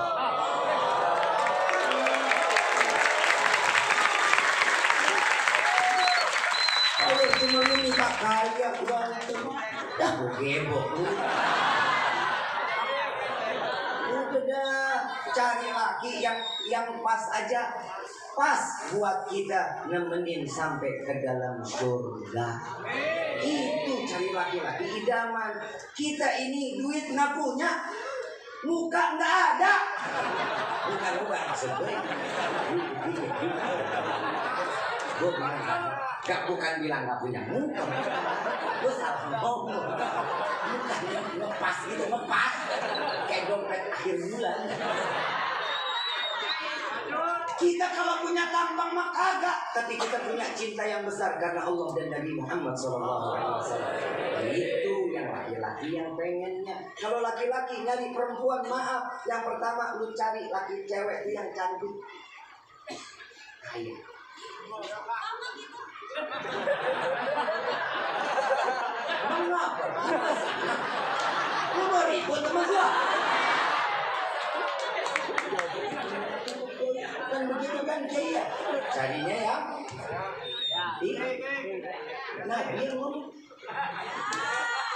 Kalau cuma minta kaya, ganteng, dah gebo. Udah dah, cari laki yang pas aja, pas buat kita nemenin sampai ke dalam surga. Itu cari laki-laki idaman. Kita ini duit nggak punya, muka nggak ada. Bukan maksud gue. Gue bilang bukan bilang nggak punya muka. Gue salah ngomong. Mukanya ngepas gitu, ngepas kayak dompet akhir bulan. Kita kalau punya tampang mah kagak, tapi kita punya cinta yang besar karena Allah dan Nabi Muhammad SAW. Itu yang laki-laki yang pengennya. Kalau laki-laki nyari perempuan, maaf, yang pertama lu cari laki cewek itu yang cantik, kaya. Mengapa? Lu mau ribut sama gua? Kan begitu kan dia carinya yang Nabi ngomong.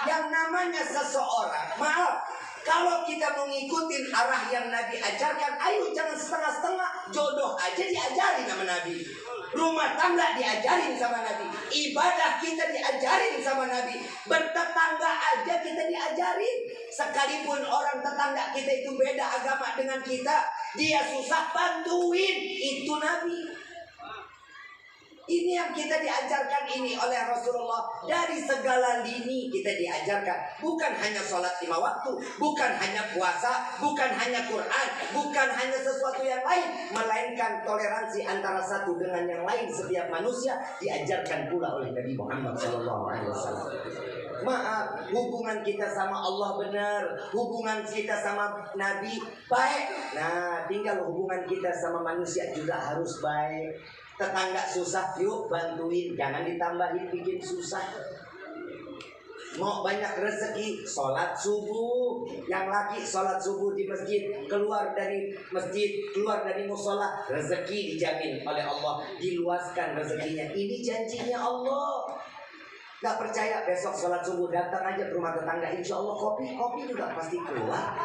Yang namanya seseorang, maaf, kalau kita mau ngikutin arah yang Nabi ajarkan, ayo jangan setengah-setengah, jodoh aja diajarin sama Nabi. Rumah tangga diajarin sama Nabi. Ibadah kita diajarin sama Nabi. Bertetangga aja kita diajarin. Sekalipun orang tetangga kita itu beda agama dengan kita, dia susah, bantuin. Itu Nabi. Ini yang kita diajarkan ini oleh Rasulullah. Dari segala lini kita diajarkan. Bukan hanya sholat 5 waktu, bukan hanya puasa, bukan hanya Quran, bukan hanya sesuatu yang lain, melainkan toleransi antara satu dengan yang lain. Setiap manusia diajarkan pula oleh Nabi Muhammad SAW. Maaf, hubungan kita sama Allah benar, hubungan kita sama Nabi baik. Nah, tinggal hubungan kita sama manusia juga harus baik. Tetangga susah, yuk bantuin. Jangan ditambahin bikin susah. Mau banyak rezeki, sholat subuh. Yang laki sholat subuh di masjid, keluar dari masjid, keluar dari musola, rezeki dijamin oleh Allah. Diluaskan rezekinya. Ini janjinya Allah. Gak percaya, besok sholat subuh datang aja ke rumah tetangga, insya Allah kopi juga pasti keluar.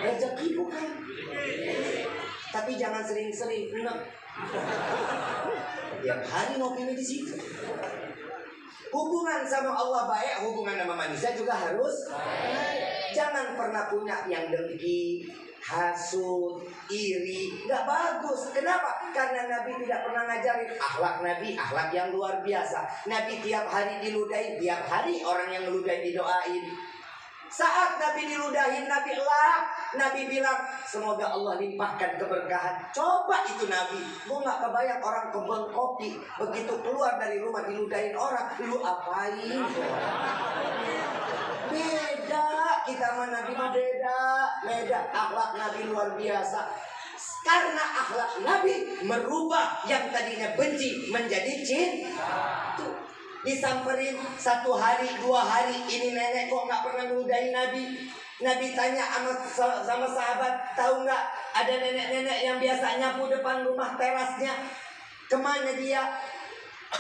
Rezeki bukan. Tapi jangan sering-sering. Tiap hari ngopinya di situ. Hubungan sama Allah baik, hubungan sama manusia juga harus baik. Jangan pernah punya yang dengki, hasut, iri, nggak bagus. Kenapa? Karena Nabi tidak pernah ngajarin akhlak Nabi, akhlak yang luar biasa. Nabi tiap hari diludahin, tiap hari orang yang ngeludahin didoain. Saat Nabi diludahin, Nabi elak. Nabi bilang, semoga Allah limpahkan keberkahan. Coba itu Nabi. Gue gak kebayang orang kebun kopi, begitu keluar dari rumah diludahin orang, lu apain? Beda. Kita sama Nabi mah beda. Akhlak Nabi luar biasa. Karena akhlak Nabi merubah yang tadinya benci menjadi cinta. Disamperin 1 hari 2 hari, ini nenek kok nggak pernah meludahi Nabi. Nabi tanya sama sahabat, tahu nggak ada nenek-nenek yang biasa nyapu depan rumah terasnya, kemana dia?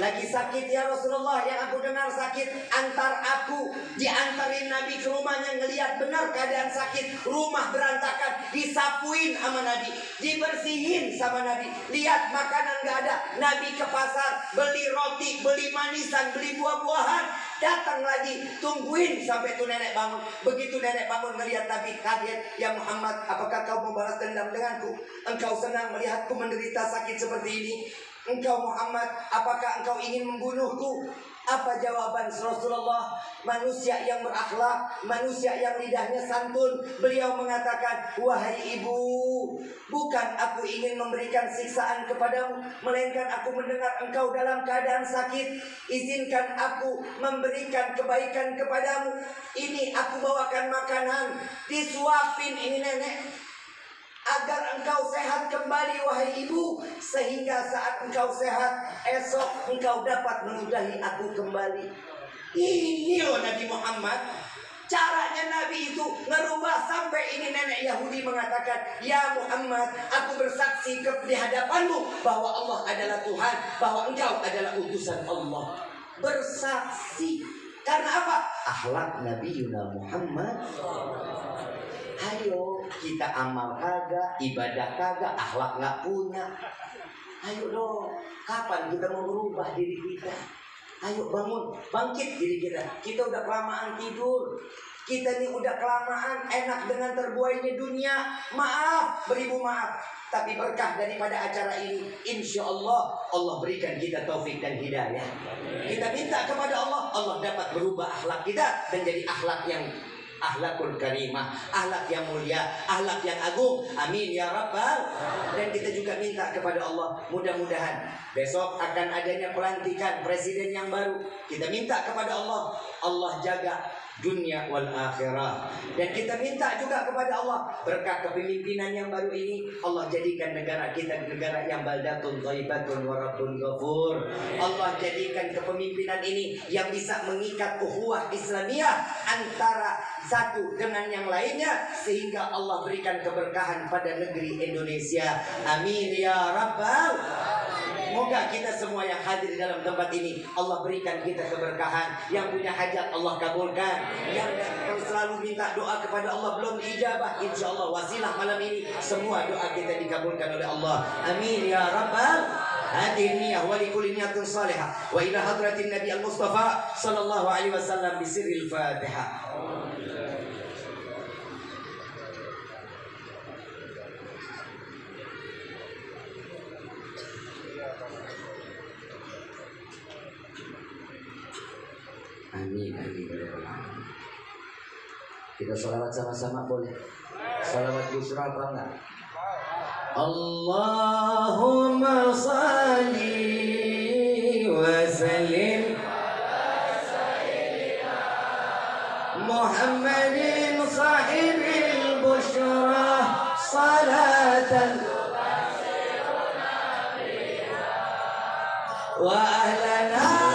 Lagi sakit ya Rasulullah, yang aku dengar sakit. Antar aku, diantarin Nabi ke rumahnya, ngelihat benar keadaan sakit. Rumah berantakan, disapuin sama Nabi, dibersihin sama Nabi. Lihat makanan gak ada, Nabi ke pasar, beli roti, beli manisan, beli buah-buahan. Datang lagi, tungguin sampai tuh nenek bangun. Begitu nenek bangun melihat Nabi, kaget. Ya Muhammad, apakah kau membalas dendam denganku? Engkau senang melihatku menderita sakit seperti ini? Engkau Muhammad, apakah engkau ingin membunuhku? Apa jawaban Rasulullah? Manusia yang berakhlak, manusia yang lidahnya santun. Beliau mengatakan, wahai ibu, bukan aku ingin memberikan siksaan kepadamu, melainkan aku mendengar engkau dalam keadaan sakit. Izinkan aku memberikan kebaikan kepadamu. Ini aku bawakan makanan, disuapin ini nenek, agar engkau sehat kembali wahai ibu. Sehingga saat engkau sehat, esok engkau dapat meludahi aku kembali. Ini loh Nabi Muhammad. Caranya Nabi itu ngerubah sampai ini nenek Yahudi mengatakan, ya Muhammad, aku bersaksi di hadapanmu bahwa Allah adalah Tuhan, bahwa engkau adalah utusan Allah. Bersaksi. Karena apa? Akhlak Nabi Yuna Muhammad. Ayo kita amal kagak, ibadah kagak, akhlak nggak punya. Ayo dong, kapan kita mau berubah diri kita? Ayo bangun, bangkit diri kita. Kita udah kelamaan tidur. Kita ini udah kelamaan enak dengan terbuainya dunia. Maaf, beribu maaf. Tapi berkah daripada acara ini, insya Allah, Allah berikan kita taufik dan hidayah. Kita minta kepada Allah, Allah dapat berubah akhlak kita dan jadi akhlak yang akhlakul karimah, akhlak yang mulia, akhlak yang agung. Amin ya rabbal. Dan kita juga minta kepada Allah, mudah-mudahan besok akan adanya pelantikan presiden yang baru. Kita minta kepada Allah, Allah jaga dunia wal akhirah. Dan kita minta juga kepada Allah berkah kepemimpinan yang baru ini, Allah jadikan negara kita negara yang baldatun thayyibatun wa rabbun ghafur. Allah jadikan kepemimpinan ini yang bisa mengikat ukhuwah Islamiyah antara satu dengan yang lainnya, sehingga Allah berikan keberkahan pada negeri Indonesia. Amin ya rabbal. Semoga kita semua yang hadir dalam tempat ini, Allah berikan kita keberkahan. Yang punya hajat Allah kabulkan. Yang selalu minta doa kepada Allah belum diijabah, insya Allah wasilah malam ini semua doa kita dikabulkan oleh Allah. Amin ya rabbal. هذه النية ولكل نية صالحة وإلى حضرة النبي المصطفى صلى الله عليه وسلم بسر الفاتحة. Amin, amin. Kita salawat sama-sama boleh? Salawat Yusra apa enggak? Allahumma salli wa sallim Muhammadin sahibil bushra salatan wa ahlana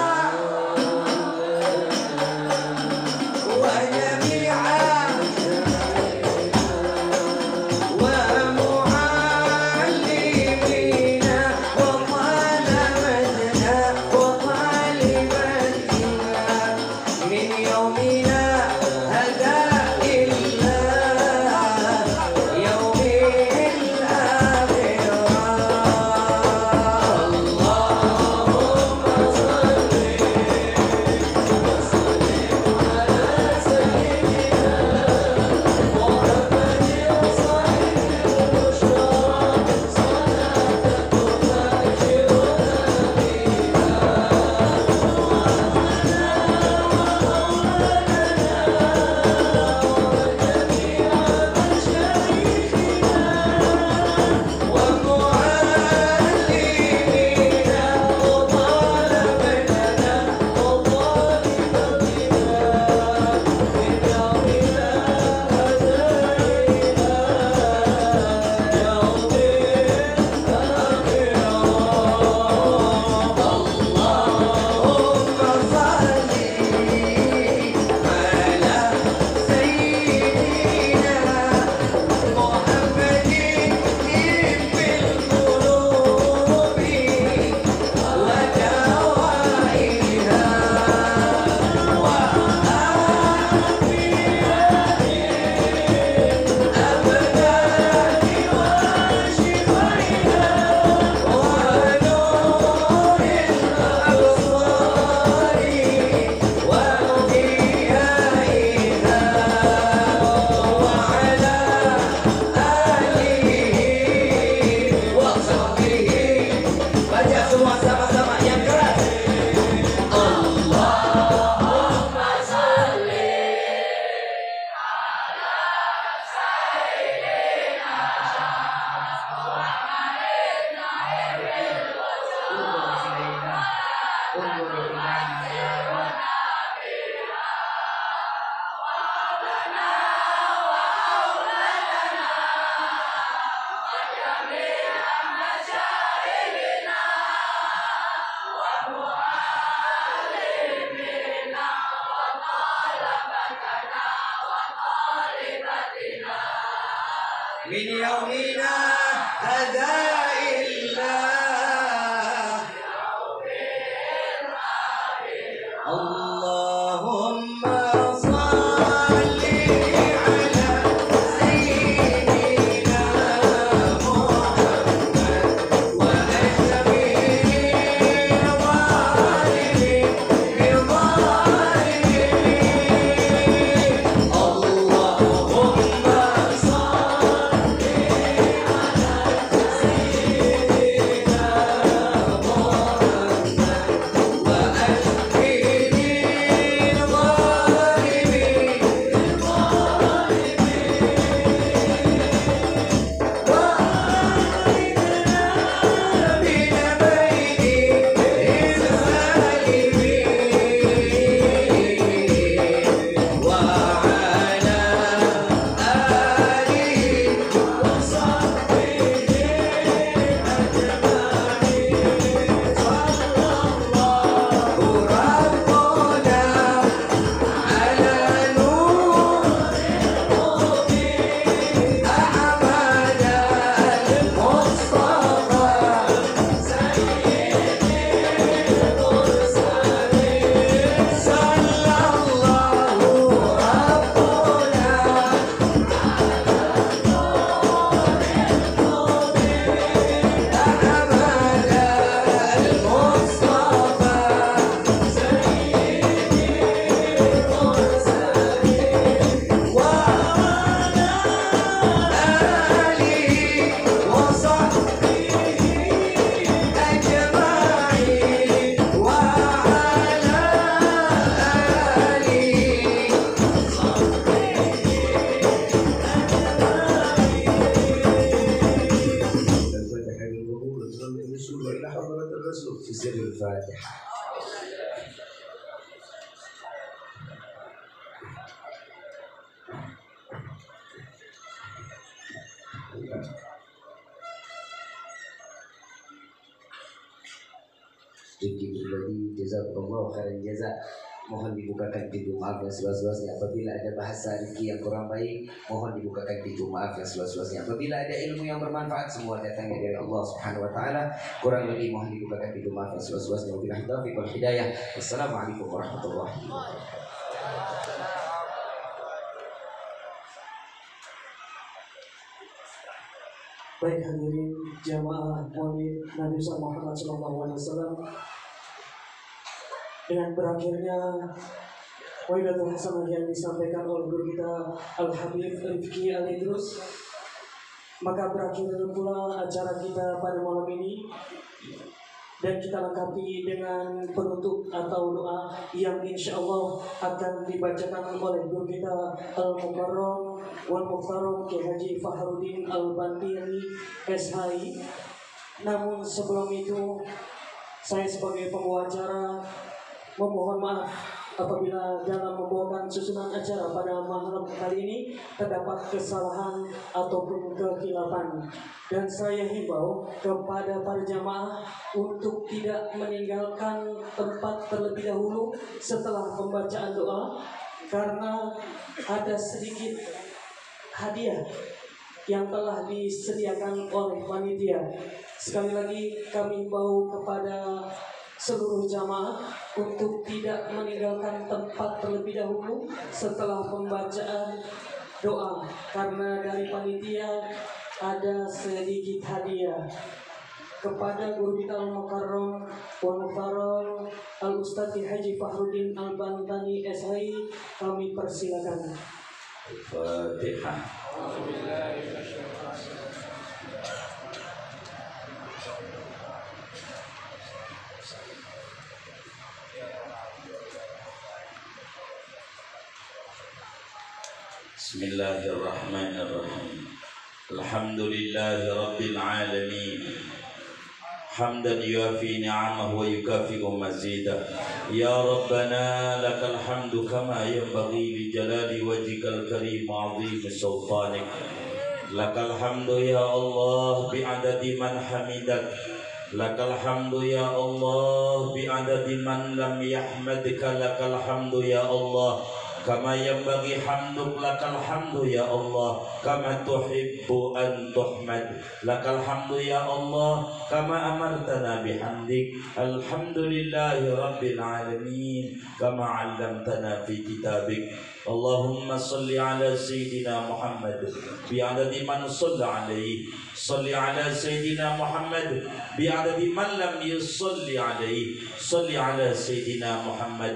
من يومنا هذا إلا اللهم صل على سيدنا محمد وأشرف الظالمين بظالمين اللهم صل على سيدنا Al-Fatihah. Jadi pribadi jazakallahu khairan jaza. Mohon dibukakan pintu maaf yang seluas-luasnya. Apabila ada bahasa rezeki yang kurang baik, mohon dibukakan pintu maaf yang seluas-luasnya. Apabila ada ilmu yang bermanfaat, semua datangnya dari Allah Subhanahu wa taala. Kurang lebih mohon dibukakan pintu maaf yang seluas-luasnya. Wabillahi taufiq wal hidayah. Wassalamualaikum warahmatullahi wabarakatuh. Baik hadirin jamaah maulid Nabi Muhammad SAW, dengan berakhirnya Waidatul Hasanah yang disampaikan oleh guru kita Al-Habib Rifki Al-Idrus, maka berakhir pula acara kita pada malam ini, dan kita lengkapi dengan penutup atau doa yang insya Allah akan dibacakan oleh guru kita Al-Mukarram wal Muhtaram Kiai Haji Fahrudin Al-Bantini SHI. Namun sebelum itu, saya sebagai pembawa acara memohon maaf apabila dalam membawakan susunan acara pada malam kali ini terdapat kesalahan ataupun kekhilafan, dan saya himbau kepada para jamaah untuk tidak meninggalkan tempat terlebih dahulu setelah pembacaan doa, karena ada sedikit hadiah yang telah disediakan oleh panitia. Sekali lagi kami himbau kepada seluruh jamaah untuk tidak meninggalkan tempat terlebih dahulu setelah pembacaan doa, karena dari panitia ada sedikit hadiah. Kepada guru kita Al-Mukarram wal Muhtaram Al-Ustadz Haji Fahrudin Al-Bantani SHI, kami persilakan. Al-Fatihah. Bismillahirrahmanirrahim. Alhamdulillahi rabbil alamin. Hamdan yuafi ni'amahu wa yukafi'u mazidah. Ya Rabbana lakal hamdu kama yanbaghi li jalali wajhikal karim wa 'azimi sultanik. Lakal hamdu ya Allah bi'adadi man hamidak. Lakal hamdu ya Allah bi'adadi man lam yahmadka. Lakal hamdu ya Allah kama yanbaghi hamduk. Lakal hamdu ya Allah kama tuhibbu an tuhmad. Lakal hamdu ya Allah kama amartana bihamdik. Alhamdulillahi rabbil alamin kama 'allamtana fi kitabik. Allahumma salli ala sayyidina Muhammad bi'adadi man shalla alaihi. Salli ala sayyidina Muhammad bi'adadi man lam yusalli alaihi. Salli ala sayyidina Muhammad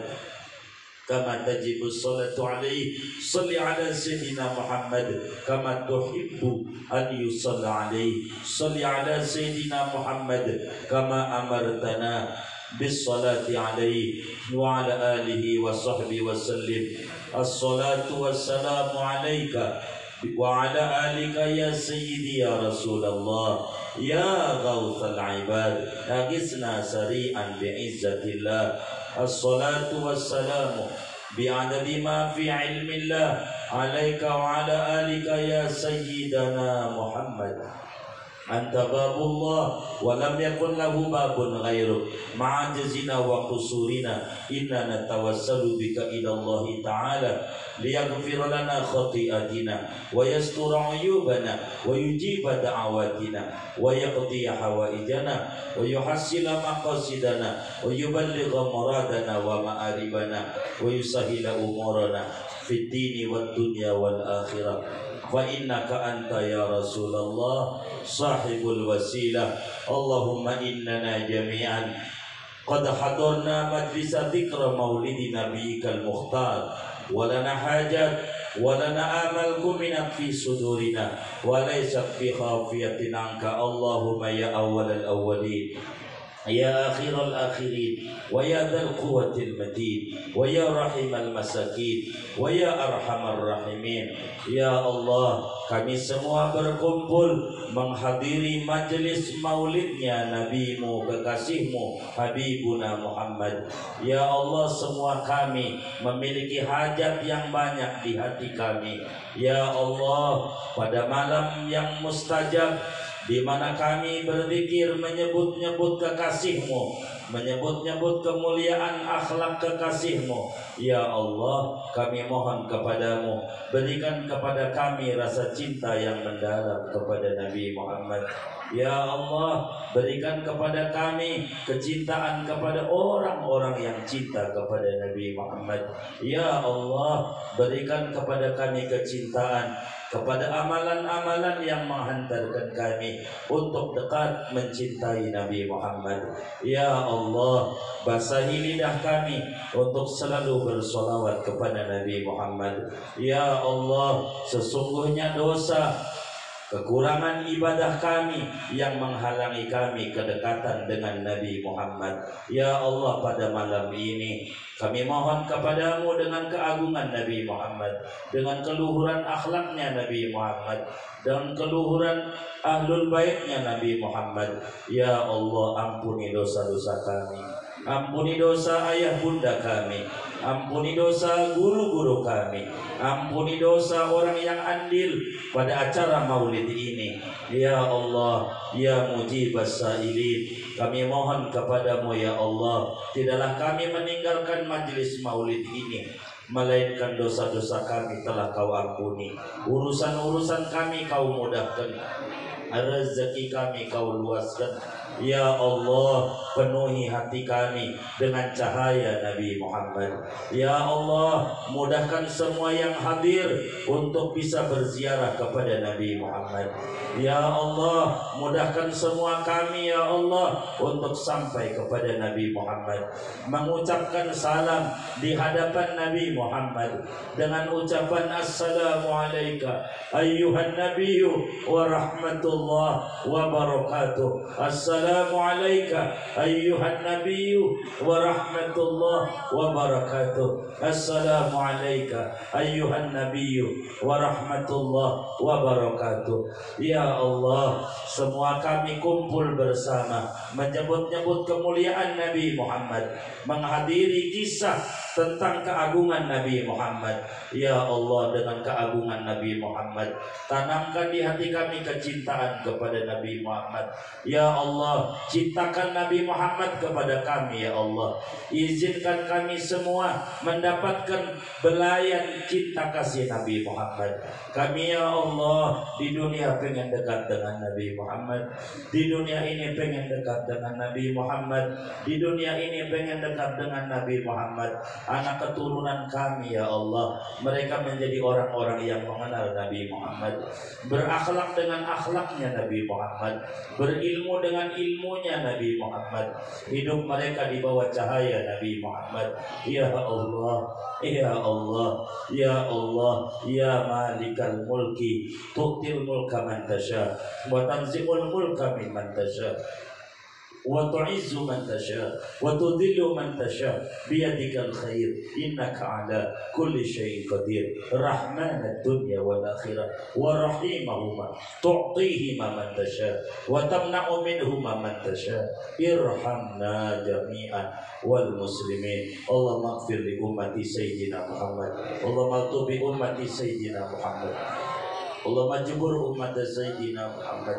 kama tajibu salatu alaihi. Salli ala sayyidina Muhammad kama tuhibbu an yusalla alaihi. Salli ala sayyidina Muhammad kama amartana bis salati alaihi wa ala alihi wa sahbihi wa sallim. As-salatu wassalamu alaika wa ala alika ya sayyidi ya Rasulullah ya ghawthal ibad aghithna sari'an bi'izzatillah. As-salatu wassalamu bi'adadi ma fi ilmillah alaika wa ala alika ya sayyidana Muhammad. Anta babullah wa lam yakun lahu babun ghairuk ma'ajizina wa qusurina. Inna natawassalu bika ila Allah ta'ala liyaghfir lana khati'atina wa yastura uyubana wa yujiba da'awatina wa yaqdiya hawaijana wa yuhassila maqasidana wa yuballigha muradana wa ma'aribana wa yusahila umurana fid dini wad dunya wal akhirah. Fa innaka anta ya Rasulullah sahibul wasilah. Allahumma innana jami'an qad hadarna majlisa dzikra maulidi nabiyyikal mukhtar wa lana hajat wa lana amal kuminat fi sudurina wa laysa fi khafiyatin anka. Allahumma ya awwalal awwalin يا آخر الآخرين ويا ذا القوة المتين ويا رحم المساكين ويا أرحم الراحمين. Ya Allah, kami semua berkumpul menghadiri majelis maulidnya Nabi-Mu, kekasih-Mu, Habibuna Muhammad. Ya Allah, semua kami memiliki hajat yang banyak di hati kami. Ya Allah, pada malam yang mustajab, di mana kami berzikir menyebut-nyebut kekasih-Mu, menyebut-nyebut kemuliaan akhlak kekasih-Mu. Ya Allah, kami mohon kepadamu, berikan kepada kami rasa cinta yang mendalam kepada Nabi Muhammad. Ya Allah, berikan kepada kami kecintaan kepada orang-orang yang cinta kepada Nabi Muhammad. Ya Allah, berikan kepada kami kecintaan kepada amalan-amalan yang menghantarkan kami untuk dekat mencintai Nabi Muhammad. Ya Allah, basahi lidah kami untuk selalu bersolawat kepada Nabi Muhammad. Ya Allah, sesungguhnya dosa, kekurangan ibadah kami yang menghalangi kami kedekatan dengan Nabi Muhammad. Ya Allah, pada malam ini kami mohon kepadamu dengan keagungan Nabi Muhammad, dengan keluhuran akhlaknya Nabi Muhammad, dan keluhuran ahlul baitnya Nabi Muhammad. Ya Allah, ampuni dosa-dosa kami, ampuni dosa ayah bunda kami, ampuni dosa guru-guru kami, ampuni dosa orang yang andil pada acara maulid ini. Ya Allah, ya mujibas sa'ilin, kami mohon kepadamu ya Allah, tidaklah kami meninggalkan majelis maulid ini melainkan dosa-dosa kami telah kau ampuni, urusan-urusan kami kau mudahkan, rezeki kami kau luaskan. Ya Allah, penuhi hati kami dengan cahaya Nabi Muhammad. Ya Allah, mudahkan semua yang hadir untuk bisa berziarah kepada Nabi Muhammad. Ya Allah, mudahkan semua kami ya Allah untuk sampai kepada Nabi Muhammad, mengucapkan salam di hadapan Nabi Muhammad dengan ucapan Assalamualaikum ayyuhan nabiyyu wa rahmatullah wa barakatuh. Assalamualaikum ayyuhan nabiyyu wa rahmatullah wa barakatuh. Assalamualaikum ayyuhan nabiyyu wa rahmatullah wa barakatuh. Ya Allah, semua kami kumpul bersama menyebut-nyebut kemuliaan Nabi Muhammad, menghadiri kisah tentang keagungan Nabi Muhammad. Ya Allah, dengan keagungan Nabi Muhammad, tanamkan di hati kami kecintaan kepada Nabi Muhammad. Ya Allah, cintakan Nabi Muhammad kepada kami. Ya Allah, izinkan kami semua mendapatkan belayan cinta kasih Nabi Muhammad. Kami ya Allah di dunia pengen dekat dengan Nabi Muhammad, di dunia ini pengen dekat dengan Nabi Muhammad, di dunia ini pengen dekat dengan Nabi Muhammad. Anak keturunan kami ya Allah, mereka menjadi orang-orang yang mengenal Nabi Muhammad, berakhlak dengan akhlaknya Nabi Muhammad, berilmu dengan ilmunya Nabi Muhammad, hidup mereka di bawah cahaya Nabi Muhammad. Ya Allah, ya Allah, ya Allah, ya Malikal Mulki, tu'til mulka man tasha wa tanzimul mulka mimman tasha wa tu'izzu man tasha wa tudhillu man tasha biyadikal khair innaka ala kulli syai'in qadir. Rahmanad dunya wal akhirah wa rahimahuma tu'tihima man tasha wa tamna'u minhuma man tasha. Irhamna jami'an wal muslimin. Allahumma ighfir li ummati sayyidina Muhammad, Allahumma tubi ummati sayyidina Muhammad, Allahumma jibur umat sayyidina Muhammad,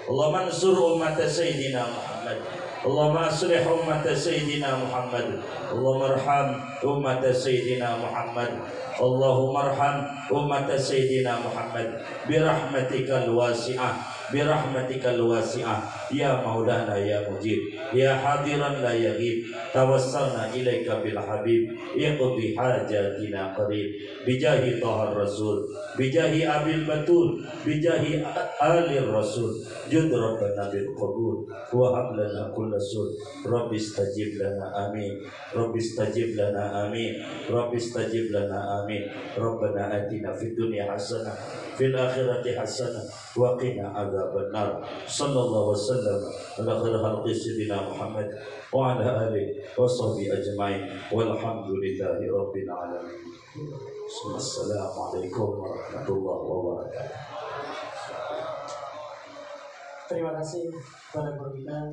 Allahumma ansur umat sayyidina Muhammad, Allahumma aslih umat sayyidina Muhammad, Allahumma arham umat sayyidina Muhammad, Allahumma arham umat sayyidina Muhammad birahmatikal wasi'ah, birahmatikal wasi'ah. Ya Maulana ya Mujib, ya hadiran la yaghib, tawassalna ilaika bil habib, iqdi hajatina qarib, bijahi Thahar Rasul, bijahi Abil Batul, bijahi alir Rasul, jud rabbana bil qabul wa hab lana kulla sul. Rabbi istajib lana amin, Rabbi istajib lana amin, Rabbi istajib lana amin. Rabbana atina fid dunya hasanah fil akhirati hasanah wa qina adzabannar. Sallallahu wasallam ala khair khalqi sayyidina Muhammad wa ala alihi wa sahbihi ajma'in. Walhamdulillahi rabbil alamin. Assalamualaikum warahmatullahi wabarakatuh. Terima kasih kepada guru kita.